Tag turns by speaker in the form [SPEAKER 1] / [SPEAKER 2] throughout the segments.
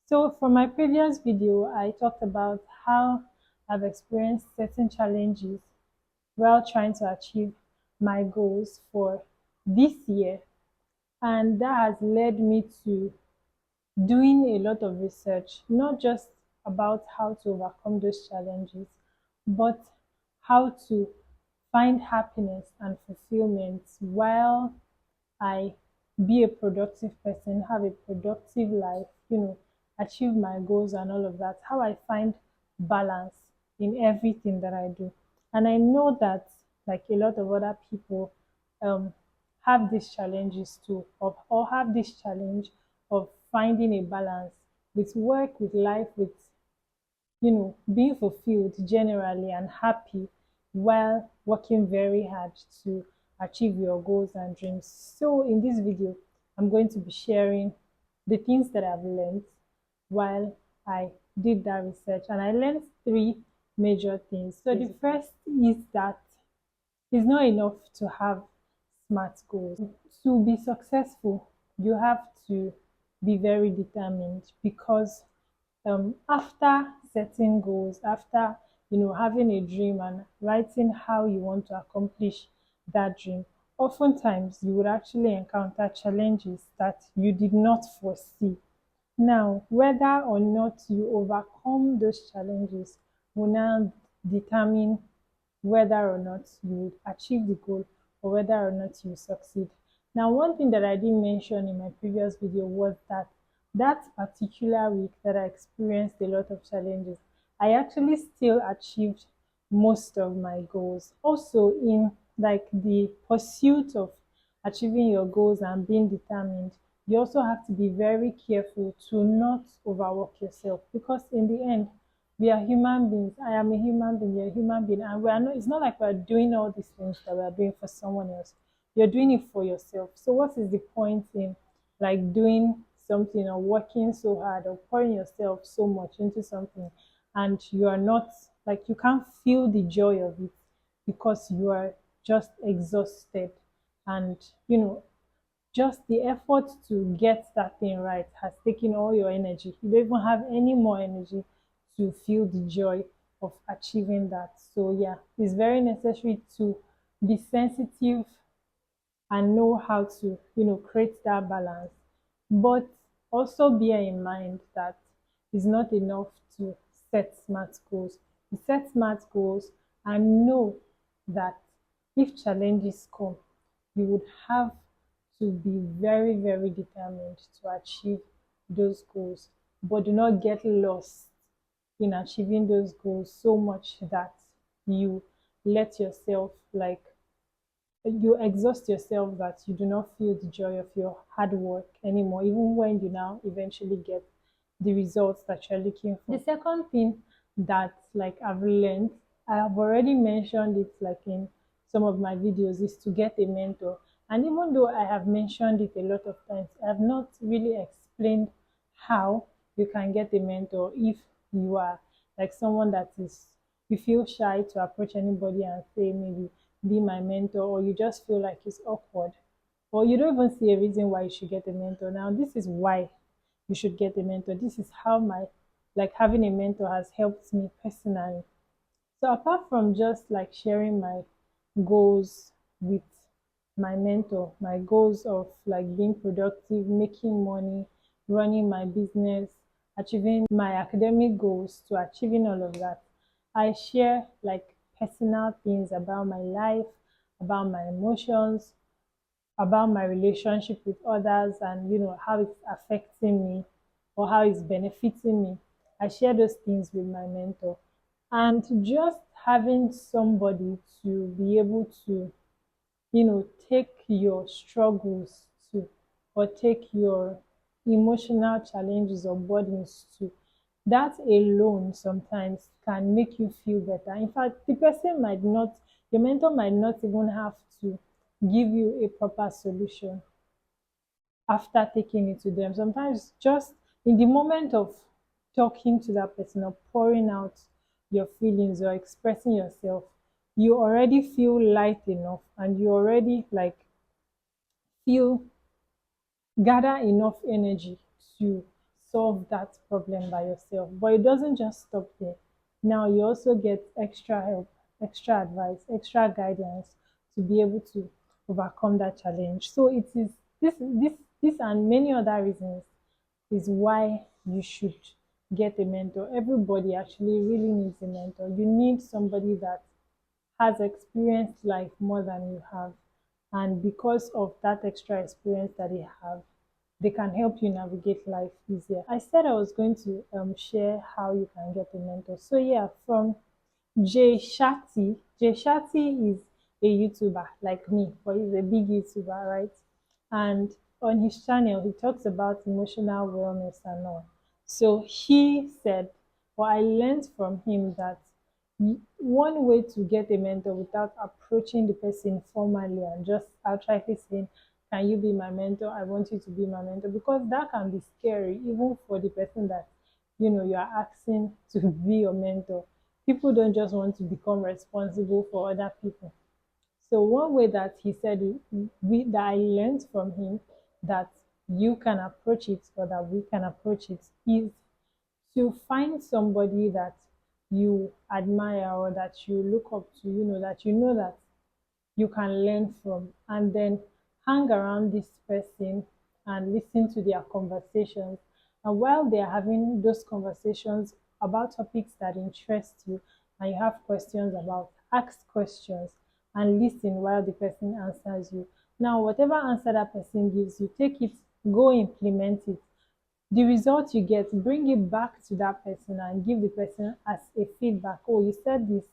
[SPEAKER 1] So for my previous video, I talked about how I've experienced certain challenges while trying to achieve my goals for this year. And that has led me to doing a lot of research, not just about how to overcome those challenges, but how to find happiness and fulfillment while I be a productive person, have a productive life, achieve my goals and all of that. How I find balance in everything that I do. And I know that, like a lot of other people, um, have these challenges too, or have this challenge of finding a balance with work, with life, with being fulfilled generally and happy while working very hard to achieve your goals and dreams. So in this video, I'm going to be sharing the things that I've learned while I did that research. And I learned three major things. So the first is that it's not enough to have smart goals. To be successful, you have to be very determined because after setting goals, after having a dream and writing how you want to accomplish that dream, oftentimes you would actually encounter challenges that you did not foresee. Now, whether or not you overcome those challenges will now determine whether or not you achieve the goal or whether or not you succeed. Now, one thing that I didn't mention in my previous video was that particular week that I experienced a lot of challenges, I actually still achieved most of my goals. Also, in like the pursuit of achieving your goals and being determined, you also have to be very careful to not overwork yourself because in the end, we are human beings. I am a human being, you're a human being, and we are not, it's not like we're doing all these things that we are doing for someone else. You're doing it for yourself. So what is the point in like doing something or working so hard or pouring yourself so much into something and you are not like you can't feel the joy of it because you are just exhausted and just the effort to get that thing right has taken all your energy. You don't even have any more energy to feel the joy of achieving that. So yeah, it's very necessary to be sensitive and know how to, create that balance. But also bear in mind that it's not enough to set smart goals. You set smart goals and know that if challenges come, you would have to be very, very determined to achieve those goals. But do not get lost in achieving those goals so much that you let yourself like you exhaust yourself that you do not feel the joy of your hard work anymore, even when you now eventually get the results that you're looking for. The second thing that like I've learned, I have already mentioned it like in some of my videos, is to get a mentor. And even though I have mentioned it a lot of times, I have not really explained how you can get a mentor if you are like someone that is you feel shy to approach anybody and say maybe be my mentor, or you just feel like it's awkward, or you don't even see a reason why you should get a mentor. Now, this is why you should get a mentor. This is how my like having a mentor has helped me personally. So apart from just like sharing my goals with my mentor, my goals of like being productive, making money, running my business, achieving my academic goals, to achieving all of that, I share like personal things about my life, about my emotions, about my relationship with others, and how it's affecting me or how it's benefiting me. I share those things with my mentor. And just having somebody to be able to take your struggles to, or take your emotional challenges or burdens to, that alone sometimes can make you feel better. In fact, the person might not, your mentor might not even have to give you a proper solution after taking it to them. Sometimes just in the moment of talking to that person or pouring out your feelings or expressing yourself, you already feel light enough and you already like feel gather enough energy to solve that problem by yourself. But it doesn't just stop there. Now you also get extra help, extra advice, extra guidance to be able to overcome that challenge. So it is this and many other reasons is why you should get a mentor. Everybody actually really needs a mentor. You need somebody that has experienced life more than you have. And because of that extra experience that they have, they can help you navigate life easier. I said I was going to share how you can get a mentor. So, yeah, from Jay Shetty. Jay Shetty is a YouTuber like me, but he's a big YouTuber, right? And on his channel, he talks about emotional wellness and all. So he said, or I learned from him that one way to get a mentor without approaching the person formally and just outrightly saying, "Can you be my mentor? I want you to be my mentor," because that can be scary, even for the person that you are asking to be your mentor. People don't just want to become responsible for other people. So one way that he said that I learned from him that you can approach it or that we can approach it is to find somebody that you admire or that you look up to, that you can learn from, and then hang around this person and listen to their conversations. And while they are having those conversations about topics that interest you and you have questions about, ask questions and listen while the person answers you. Now, whatever answer that person gives you, take it, go implement it. The result you get, bring it back to that person and give the person as a feedback. Oh, you said this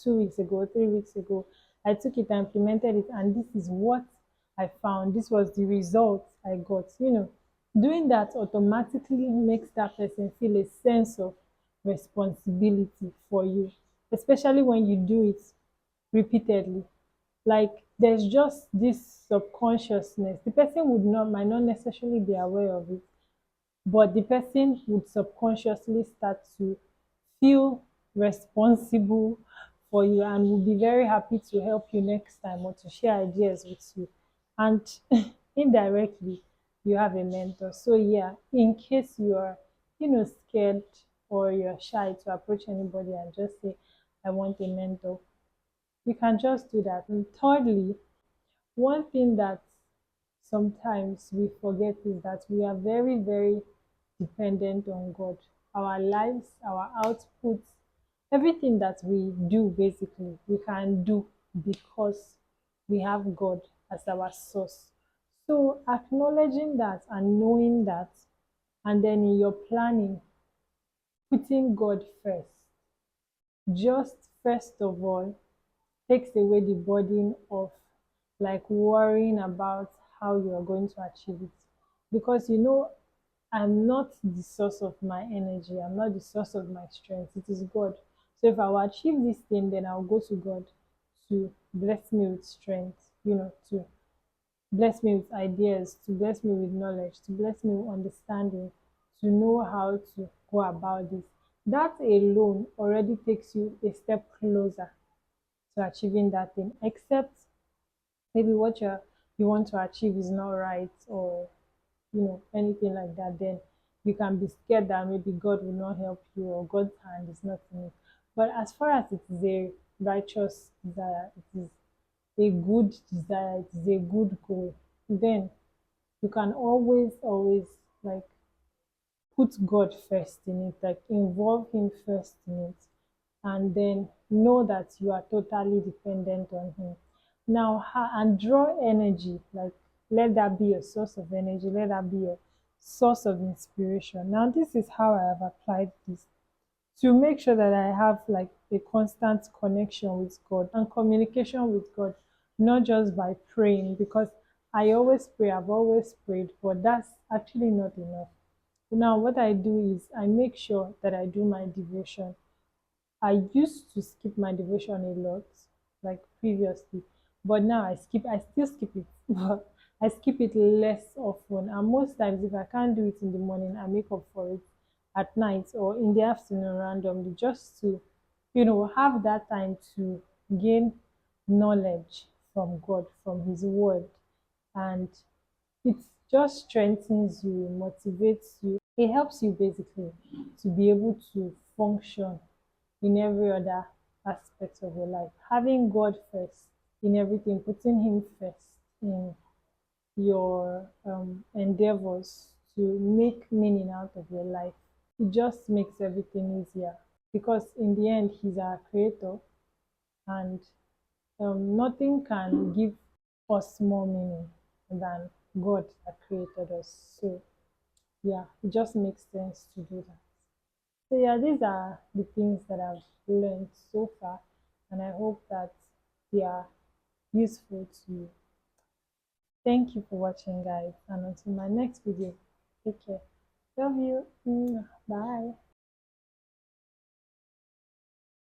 [SPEAKER 1] 2 weeks ago, 3 weeks ago. I took it, I implemented it, and this is what I found. This was the result I got. Doing that automatically makes that person feel a sense of responsibility for you, especially when you do it repeatedly. Like there's just this subconsciousness. The person might not necessarily be aware of it, but the person would subconsciously start to feel responsible for you and will be very happy to help you next time or to share ideas with you. And indirectly, you have a mentor. So, yeah, in case you are, scared or you're shy to approach anybody and just say, "I want a mentor," you can just do that. And thirdly, one thing that sometimes we forget is that we are very, very dependent on God. Our lives, our outputs, everything that we do basically, we can do because we have God as our source. So, acknowledging that and knowing that, and then in your planning, putting God first, just first of all, takes away the burden of like worrying about how you are going to achieve it. Because I'm not the source of my energy, I'm not the source of my strength, it is God. So if I will achieve this thing, then I'll go to God to bless me with strength, to bless me with ideas, to bless me with knowledge, to bless me with understanding, to know how to go about this. That alone already takes you a step closer to achieving that thing, except maybe what you want to achieve is not right, or anything like that, then you can be scared that maybe God will not help you or God's hand is not in it. But as far as it is a righteous desire, it is a good desire, it is a good goal, then you can always like put God first in it, like involve Him first in it, and then know that you are totally dependent on Him. Now, and draw energy, like let that be your source of energy, let that be your source of inspiration. Now, this is how I have applied this to make sure that I have like a constant connection with God and communication with God, not just by praying, because I always pray, I've always prayed, but that's actually not enough. Now, what I do is I make sure that I do my devotion. I used to skip my devotion a lot, like previously, but now I still skip it, but I skip it less often. And most times, if I can't do it in the morning, I make up for it at night or in the afternoon randomly, just to, have that time to gain knowledge from God, from His Word. And it's just strengthens you, motivates you. It helps you basically to be able to function in every other aspect of your life. Having God first in everything, putting Him first in your endeavors to make meaning out of your life. It just makes everything easier because in the end, He's our creator, and nothing can give us more meaning than God that created us. So, yeah, it just makes sense to do that. So, yeah, these are the things that I've learned so far, and I hope that they are useful to you. Thank you for watching, guys, and until my next video, take care. Love you. Bye.